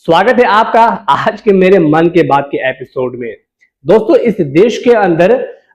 स्वागत है आपका आज के मेरे मन के बात के एपिसोड में। दोस्तों, इस देश के अंदर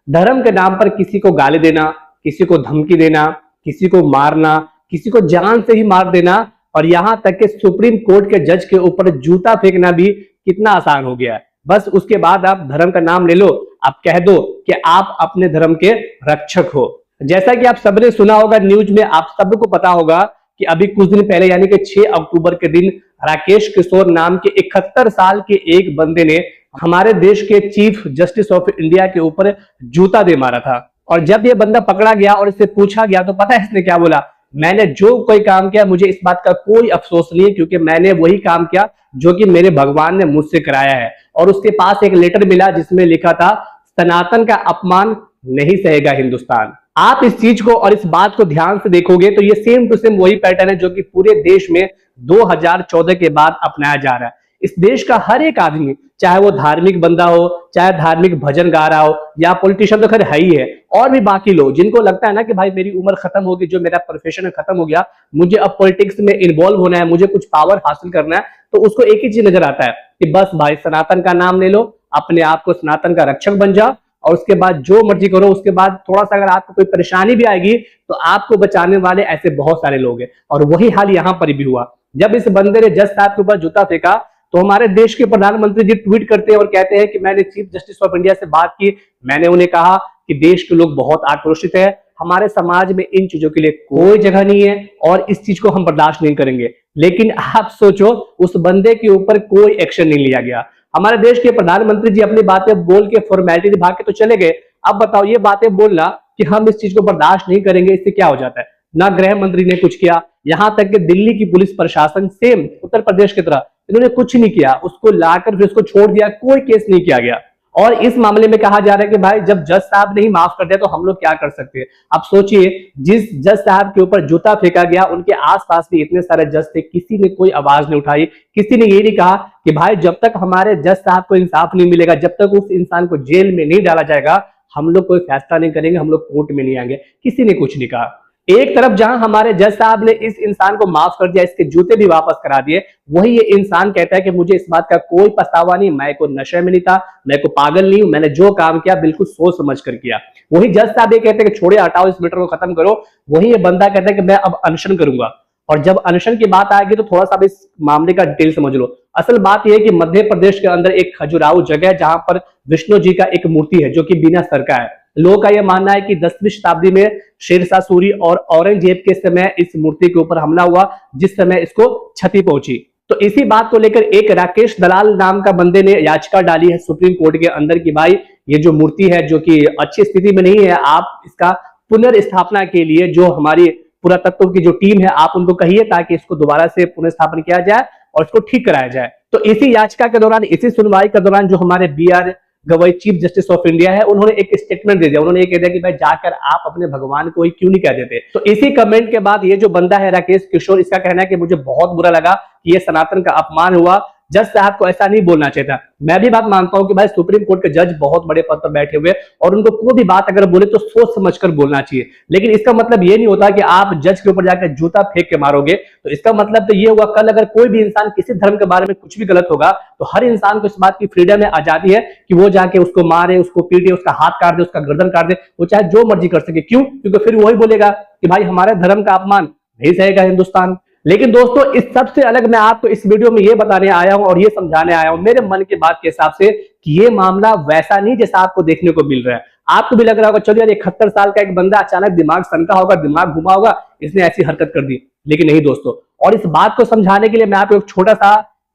धर्म के नाम पर किसी को गाली देना, किसी को धमकी देना, किसी को मारना, किसी को जान से ही मार देना और यहां तक कि सुप्रीम कोर्ट के जज के ऊपर जूता फेंकना भी कितना आसान हो गया है। बस उसके बाद आप धर्म का नाम ले लो, आप कह दो कि आप अपने धर्म के रक्षक हो। जैसा कि आप सबने सुना होगा न्यूज में, आप सबको पता होगा कि अभी कुछ दिन पहले यानी कि 6 अक्टूबर के दिन राकेश किशोर नाम के 71 साल के एक बंदे ने हमारे देश के चीफ जस्टिस ऑफ इंडिया के ऊपर जूता दे मारा था। और जब ये बंदा पकड़ा गया और इससे पूछा गया तो पता है इसने क्या बोला? मैंने जो कोई काम किया मुझे इस बात का कोई अफसोस नहीं है, क्योंकि मैंने वही काम किया जो कि मेरे भगवान ने मुझसे कराया है। और उसके पास एक लेटर मिला जिसमें लिखा था, सनातन का अपमान नहीं सहेगा हिंदुस्तान। आप इस चीज को और इस बात को ध्यान से देखोगे तो ये सेम टू सेम वही पैटर्न है जो कि पूरे देश में 2014 के बाद अपनाया जा रहा है। इस देश का हर एक आदमी, चाहे वो धार्मिक बंदा हो, चाहे धार्मिक भजन गा रहा हो, या पॉलिटिशियन तो खैर है ही है, और भी बाकी लोग जिनको लगता है ना कि भाई मेरी उम्र खत्म होगी, जो मेरा प्रोफेशन खत्म हो गया, मुझे अब पॉलिटिक्स में इन्वॉल्व होना है, मुझे कुछ पावर हासिल करना है, तो उसको एक ही चीज नजर आता है कि बस भाई सनातन का नाम ले लो, अपने आप को सनातन का रक्षक बन जाओ और उसके बाद जो मर्जी करो। उसके बाद थोड़ा सा अगर आपको कोई परेशानी भी आएगी तो आपको बचाने वाले ऐसे बहुत सारे लोग हैं। और वही हाल यहां पर भी हुआ। जब इस बंदे ने जज साहब के ऊपर जूता फेंका तो हमारे देश के प्रधानमंत्री जी ट्वीट करते हैं और कहते हैं कि मैंने चीफ जस्टिस ऑफ इंडिया से बात की, मैंने उन्हें कहा कि देश के लोग बहुत आक्रोशित है, हमारे समाज में इन चीजों के लिए कोई जगह नहीं है और इस चीज को हम बर्दाश्त नहीं करेंगे। लेकिन आप सोचो, उस बंदे के ऊपर कोई एक्शन नहीं लिया गया। हमारे देश के प्रधानमंत्री जी अपनी बातें बोल के फॉर्मेलिटी निभा के तो चले गए। अब बताओ, ये बातें बोलना कि हम इस चीज को बर्दाश्त नहीं करेंगे, इससे क्या हो जाता है? ना गृह मंत्री ने कुछ किया, यहां तक कि दिल्ली की पुलिस प्रशासन सेम उत्तर प्रदेश की तरह, इन्होंने कुछ नहीं किया। उसको लाकर फिर उसको छोड़ दिया, कोई केस नहीं किया गया। और इस मामले में कहा जा रहा है कि भाई जब जज साहब ने ही माफ कर दिया तो हम लोग क्या कर सकते हैं। आप सोचिए, जिस जज साहब के ऊपर जूता फेंका गया उनके आसपास भी इतने सारे जज थे, किसी ने कोई आवाज नहीं उठाई, किसी ने ये नहीं कहा कि भाई जब तक हमारे जज साहब को इंसाफ नहीं मिलेगा, जब तक उस इंसान को जेल में नहीं डाला जाएगा, हम लोग कोई फैसला नहीं करेंगे, हम लोग कोर्ट में नहीं आएंगे। किसी ने कुछ नहीं कहा। एक तरफ जहां हमारे जज साहब ने इस इंसान को माफ कर दिया, इसके जूते भी वापस करा दिए, वही ये इंसान कहता है कि मुझे इस बात का कोई पछतावा नहीं, मैं कोई नशे में नहीं था, मैं कोई पागल नहीं हूं, मैंने जो काम किया बिल्कुल सोच समझ कर किया। वही जज साहब ये कहते हैं कि छोड़िए, हटाओ, इस मैटर को खत्म करो। वही ये बंदा कहता है कि मैं अब अनशन करूंगा। और जब अनशन की बात आएगी तो थोड़ा सा इस मामले का डिटेल समझ लो। असल बात यह है कि मध्य प्रदेश के अंदर एक खजुराहो जगह है जहां पर विष्णु जी का एक मूर्ति है जो कि बिना सर का है। लोगों का यह मानना है कि 10वीं शताब्दी में शेरशाह सूरी और औरंगजेब के समय इस मूर्ति के ऊपर हमला हुआ, जिस समय इसको क्षति पहुंची। तो इसी बात को लेकर एक राकेश दलाल नाम का बंदे ने याचिका डाली है सुप्रीम कोर्ट के अंदर कि भाई ये जो मूर्ति है जो कि अच्छी स्थिति में नहीं है, आप इसका पुनर्स्थापना के लिए जो हमारी पुरातत्व की जो टीम है आप उनको कहिए ताकि इसको दोबारा से पुनर्स्थापन किया जाए और इसको ठीक कराया जाए। तो इसी याचिका के दौरान, इसी सुनवाई के दौरान जो हमारे BR Gavai chief justice of India है, उन्होंने एक स्टेटमेंट दे दिया। उन्होंने ये कह दिया कि भाई जाकर आप अपने भगवान को ही क्यों नहीं कह देते। तो इसी कमेंट के बाद ये जो बंदा है राकेश किशोर, इसका कहना है कि मुझे बहुत बुरा लगा कि ये सनातन का अपमान हुआ, जज साहब को ऐसा नहीं बोलना चाहिए था। मैं भी बात मानता हूं कि भाई सुप्रीम कोर्ट के जज बहुत बड़े पद पर बैठे हुए और उनको कोई भी बात अगर बोले तो सोच समझकर बोलना चाहिए। लेकिन इसका मतलब ये नहीं होता कि आप जज के ऊपर जाकर जूता फेंक के मारोगे। तो इसका मतलब तो ये हुआ, कल अगर कोई भी इंसान किसी धर्म के बारे में कुछ भी गलत होगा तो हर इंसान को इस बात की फ्रीडम है, आजादी है कि वो जाके उसको मारे, उसको पीटे, उसका हाथ काट दे, उसका गर्दन काट दे, वो चाहे जो मर्जी कर सके। क्यों? क्योंकि फिर वही बोलेगा कि भाई हमारे धर्म का अपमान नहीं सहेगा हिंदुस्तान। लेकिन दोस्तों, इस सबसे अलग मैं आपको इस वीडियो में ये बताने आया हूं और ये समझाने आया हूं मेरे मन की बात के हिसाब से कि ये मामला वैसा नहीं जैसा आपको देखने को मिल रहा है। आपको भी लग रहा होगा चलो यार 71 साल का एक बंदा अचानक दिमाग सनका होगा, दिमाग घुमा होगा, इसने ऐसी हरकत कर दी। लेकिन नहीं दोस्तों, और इस बात को समझाने के लिए मैं आपको एक छोटा सा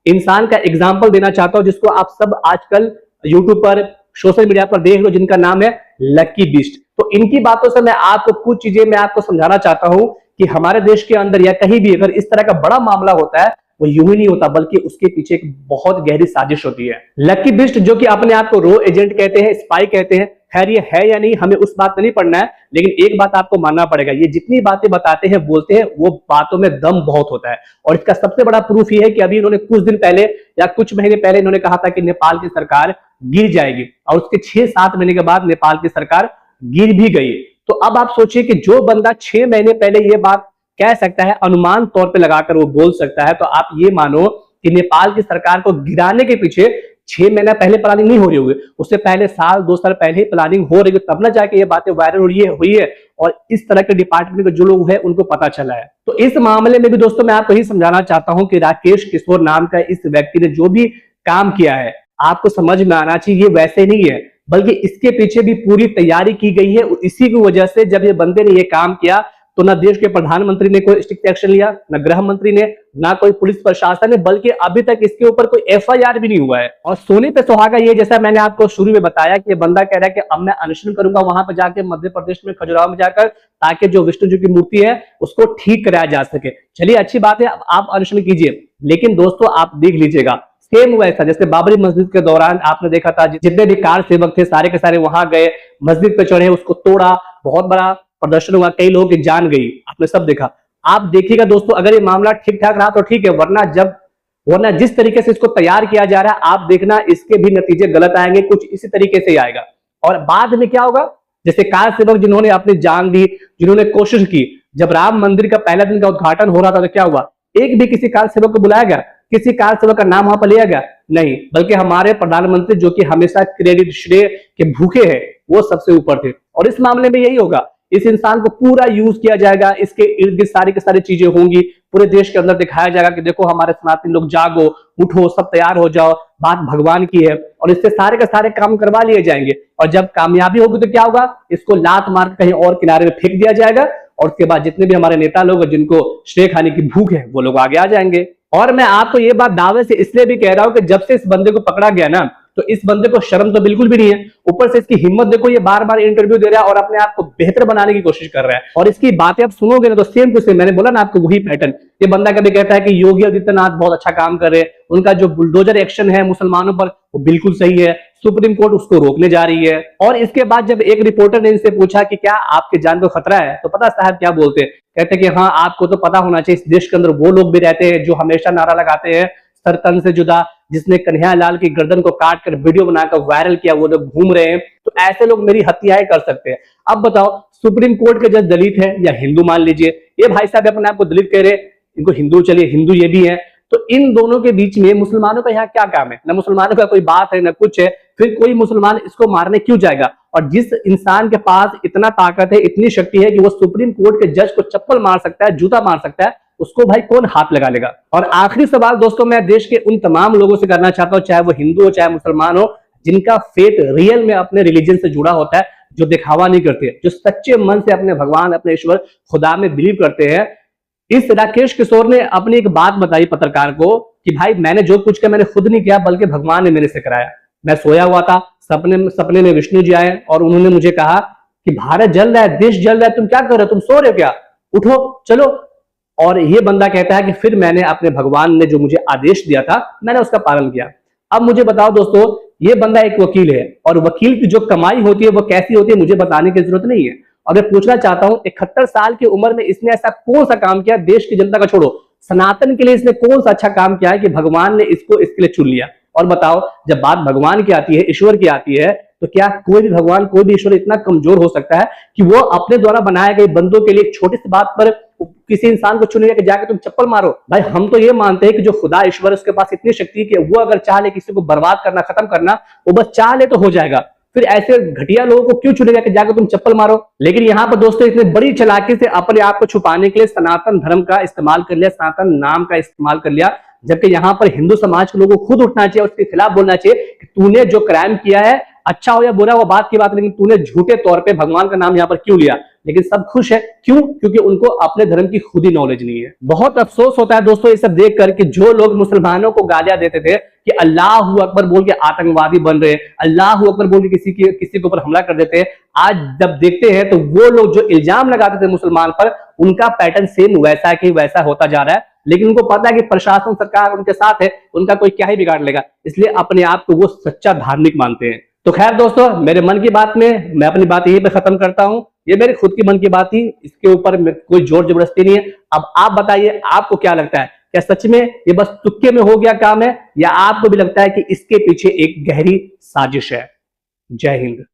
इंसान का एग्जाम्पल देना चाहता हूं जिसको आप सब आजकल यूट्यूब पर, सोशल मीडिया पर देख लो, जिनका नाम है लकी बिस्ट। तो इनकी बातों से मैं आपको कुछ चीजें मैं आपको समझाना चाहता हूं कि हमारे देश के अंदर या कहीं भी अगर इस तरह का बड़ा मामला होता है वो यूं ही नहीं होता, बल्कि उसके पीछे एक बहुत गहरी साजिश होती है। लकी बिस्ट जो कि अपने आप को रो एजेंट कहते हैं, स्पाई कहते हैं, खैर ये है या नहीं हमें उस बात में नहीं पढ़ना है, लेकिन एक बात आपको मानना पड़ेगा, ये जितनी बातें बताते हैं, बोलते हैं, वो बातों में दम बहुत होता है। और इसका सबसे बड़ा प्रूफ ये है कि अभी इन्होंने कुछ दिन पहले या कुछ महीने पहले इन्होंने कहा था कि नेपाल की सरकार गिर जाएगी और उसके 6-7 महीने के बाद नेपाल की सरकार गिर भी गई। तो अब आप सोचिए कि जो बंदा 6 महीने पहले ये बात कह सकता है, अनुमान तौर पे लगाकर वो बोल सकता है, तो आप ये मानो कि नेपाल की सरकार को गिराने के पीछे 6 महीना पहले प्लानिंग नहीं हो रही होगी, उससे पहले साल 2 साल पहले ही प्लानिंग हो रही है, तब ना जाके ये बातें वायरल हुई है और इस तरह के डिपार्टमेंट के जो लोग हैं उनको पता चला है। तो इस मामले में भी दोस्तों मैं आपको यही समझाना चाहता हूं कि राकेश किशोर नाम का इस व्यक्ति ने जो भी काम किया है, आपको समझ में आना चाहिए ये वैसे नहीं है, बल्कि इसके पीछे भी पूरी तैयारी की गई है। इसी की वजह से जब ये बंदे ने ये काम किया तो ना देश के प्रधानमंत्री ने कोई स्ट्रिक्ट एक्शन लिया, ना गृह मंत्री ने, ना कोई पुलिस प्रशासन ने, बल्कि अभी तक इसके ऊपर कोई एफआईआर भी नहीं हुआ है। और सोने पे सुहागा ये, जैसा मैंने आपको शुरू में बताया कि ये बंदा कह रहा है कि अब मैं अनशन करूंगा वहां पर जाके मध्य प्रदेश में खजुराहो में जाकर, ताकि जो विष्णु जी की मूर्ति है उसको ठीक कराया जा सके। चलिए अच्छी बात है, आप अनशन कीजिए, लेकिन दोस्तों आप देख लीजिएगा सेम वैसा जैसे बाबरी मस्जिद के दौरान आपने देखा था, जितने भी कार सेवक थे सारे के सारे वहां गए, मस्जिद पे चढ़े, उसको तोड़ा, बहुत बड़ा प्रदर्शन हुआ, कई लोगों की जान गई, आपने सब देखा। आप देखिएगा दोस्तों, अगर ये मामला ठीक ठाक रहा तो ठीक है, वरना जिस तरीके से इसको तैयार किया जा रहा है, आप देखना इसके भी नतीजे गलत आएंगे, कुछ इसी तरीके से ही आएगा। और बाद में क्या होगा, जैसे कार सेवक जिन्होंने अपनी जान दी, जिन्होंने कोशिश की, जब राम मंदिर का पहला दिन का उद्घाटन हो रहा था तो क्या हुआ, एक भी किसी कार सेवक को बुलाया गया, किसी कार सेवक का नाम वहां पर लिया गया नहीं, बल्कि हमारे प्रधानमंत्री जो कि हमेशा क्रेडिट श्रेय के भूखे हैं, वो सबसे ऊपर थे। और इस मामले में यही होगा, इस इंसान को पूरा यूज किया जाएगा, इसके इर्द गिर्द सारी की सारी चीजें होंगी, पूरे देश के अंदर दिखाया जाएगा कि देखो हमारे सनातनी लोग, जागो, उठो, सब तैयार हो जाओ, बात भगवान की है, और इससे सारे के सारे काम करवा लिए जाएंगे। और जब कामयाबी होगी तो क्या होगा, इसको लात मार कहीं और किनारे में फेंक दिया जाएगा, और उसके बाद जितने भी हमारे नेता लोग जिनको श्रेय खाने की भूख है वो लोग आगे आ जाएंगे। और मैं आपको ये बात दावे से इसलिए भी कह रहा हूं कि जब से इस बंदे को पकड़ा गया ना, तो इस बंदे को शर्म तो बिल्कुल भी नहीं है, ऊपर से इसकी हिम्मत देखो, ये बार बार इंटरव्यू दे रहा है और अपने आप को बेहतर बनाने की कोशिश कर रहा है। और इसकी बातें आप सुनोगे ना तो सेम टू सेम, मैंने बोला ना आपको वही पैटर्न। ये बंदा कभी कहता है कि योगी आदित्यनाथ बहुत अच्छा काम कर रहे हैं, उनका जो बुलडोजर एक्शन है मुसलमानों पर वो बिल्कुल सही है, सुप्रीम कोर्ट उसको रोकने जा रही है। और इसके बाद जब एक रिपोर्टर ने इनसे पूछा कि क्या आपके जान को खतरा है, तो पता साहब क्या बोलते हैं, कहते कि हाँ आपको तो पता होना चाहिए, इस देश के अंदर वो लोग भी रहते हैं जो हमेशा नारा लगाते हैं सर तन से जुदा, जिसने कन्हैया लाल की गर्दन को काट कर वीडियो बनाकर वायरल किया, वो लोग घूम रहे हैं, तो ऐसे लोग मेरी हत्याएं कर सकते हैं। अब बताओ, सुप्रीम कोर्ट के जज दलित है या हिंदू मान लीजिए, ये भाई साहब अपने आप को दलित कह रहे, इनको हिंदू, चलिए हिंदू ये भी है, तो इन दोनों के बीच में मुसलमानों का यहाँ क्या काम है, ना मुसलमानों का कोई बात है ना कुछ है, फिर कोई मुसलमान इसको मारने क्यों जाएगा। और जिस इंसान के पास इतना ताकत है, इतनी शक्ति है कि वो सुप्रीम कोर्ट के जज को चप्पल मार सकता है, जूता मार सकता है, उसको भाई कौन हाथ लगा लेगा। और आखिरी सवाल दोस्तों मैं देश के उन तमाम लोगों से करना चाहता हूं, चाहे वो हिंदू हो चाहे मुसलमान हो, जिनका फेथ रियल में अपने रिलीजन से जुड़ा होता है, जो दिखावा नहीं करते, जो सच्चे मन से अपने भगवान, अपने ईश्वर खुदा में बिलीव करते हैं। इस राकेश किशोर ने अपनी एक बात बताई पत्रकार को कि भाई मैंने जो कुछ किया मैंने खुद नहीं किया, बल्कि भगवान ने मेरे से कराया। मैं सोया हुआ था, सपने में विष्णु जी आए और उन्होंने मुझे कहा कि भारत जल रहा है, देश जल रहा है, तुम क्या कर रहे हो, तुम सो रहे हो क्या, उठो चलो। और ये बंदा कहता है कि फिर मैंने अपने भगवान ने जो मुझे आदेश दिया था मैंने उसका पालन किया। अब मुझे बताओ दोस्तों, ये बंदा एक वकील है और वकील की जो कमाई होती है वो कैसी होती है मुझे बताने की जरूरत नहीं है। और मैं पूछना चाहता हूं, 71 साल की उम्र में इसने ऐसा कौन सा काम किया, देश की जनता का छोड़ो, सनातन के लिए इसने कौन सा अच्छा काम किया है कि भगवान ने इसको इसके लिए चुन लिया। और बताओ, जब बात भगवान की आती है, ईश्वर की आती है, तो क्या कोई भी भगवान, कोई भी ईश्वर इतना कमजोर हो सकता है कि वो अपने द्वारा बनाए गए बंदों के लिए एक छोटी सी बात पर किसी इंसान को चुनेगा कि जाके तुम चप्पल मारो। भाई हम तो ये मानते हैं कि जो खुदा ईश्वर उसके पास इतनी शक्ति है कि वो अगर चाह ले किसी को बर्बाद करना, खत्म करना, वो बस चाह ले तो हो जाएगा। फिर ऐसे घटिया लोगों को क्यों चुनेगा कि जाकर तुम चप्पल मारो। लेकिन यहाँ पर दोस्तों इतने बड़ी चालाकी से अपने आप को छुपाने के लिए सनातन धर्म का इस्तेमाल कर लिया, सनातन नाम का इस्तेमाल कर लिया, जबकि यहाँ पर हिंदू समाज के लोगों को खुद उठना चाहिए, उसके खिलाफ बोलना चाहिए कि तूने जो क्राइम किया है, अच्छा हो या बुरा वो बात की बात, लेकिन तूने झूठे तौर पे भगवान का नाम यहाँ पर क्यों लिया। लेकिन सब खुश है, क्यों? क्योंकि उनको अपने धर्म की खुद ही नॉलेज नहीं है। बहुत अफसोस होता है दोस्तों ये सब देख कर कि जो लोग मुसलमानों को गालियां देते थे कि अल्लाह अकबर बोल के आतंकवादी बन रहे, अल्लाह अकबर बोल के किसी के ऊपर हमला कर देते, आज जब देखते हैं तो वो लोग जो इल्जाम लगाते थे मुसलमान पर, उनका पैटर्न सेम वैसा के वैसा होता जा रहा है। लेकिन उनको पता है कि प्रशासन, सरकार उनके साथ है, उनका कोई क्या ही बिगाड़ लेगा, इसलिए अपने आप को वो सच्चा धार्मिक मानते हैं। तो खैर दोस्तों, मेरे मन की बात में मैं अपनी बात यही पे खत्म करता हूं। ये मेरी खुद की मन की बात थी, इसके ऊपर कोई जोर जबरदस्ती नहीं है। अब आप बताइए, आपको क्या लगता है, क्या सच में ये बस तुक्के में हो गया काम है, या आपको भी लगता है कि इसके पीछे एक गहरी साजिश है? जय हिंद।